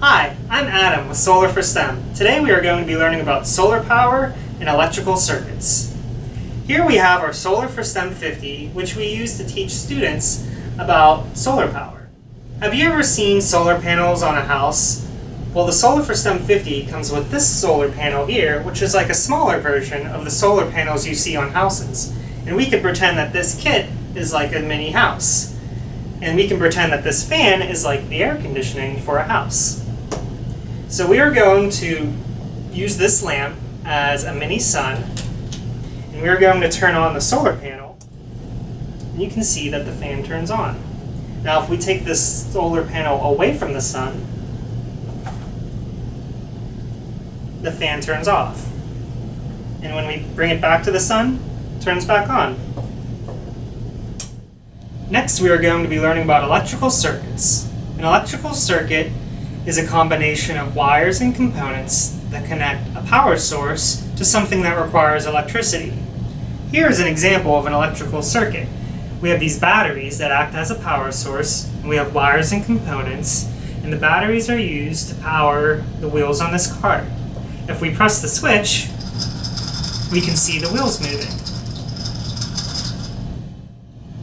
Hi, I'm Adam with Solar4STEM. Today we are going to be learning about solar power and electrical circuits. Here we have our Solar4STEM 50, which we use to teach students about solar power. Have you ever seen solar panels on a house? Well, the Solar4STEM 50 comes with this solar panel here, which is like a smaller version of the solar panels you see on houses. And we can pretend that this kit is like a mini house. And we can pretend that this fan is like the air conditioning for a house. So we are going to use this lamp as a mini sun, and we are going to turn on the solar panel, and you can see that the fan turns on. Now if we take this solar panel away from the sun, the fan turns off. And when we bring it back to the sun, it turns back on. Next we are going to be learning about electrical circuits. An electrical circuit is a combination of wires and components that connect a power source to something that requires electricity. Here is an example of an electrical circuit. We have these batteries that act as a power source, and we have wires and components, and the batteries are used to power the wheels on this cart. If we press the switch, we can see the wheels moving.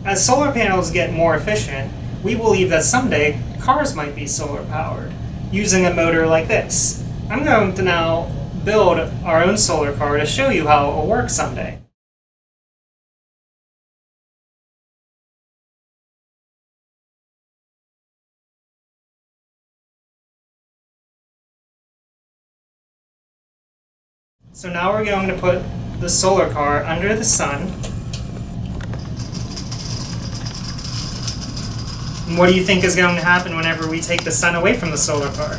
As solar panels get more efficient, we believe that someday cars might be solar powered, using a motor like this. I'm going to now build our own solar car to show you how it will work someday. So now we're going to put the solar car under the sun. And what do you think is going to happen whenever we take the sun away from the solar car?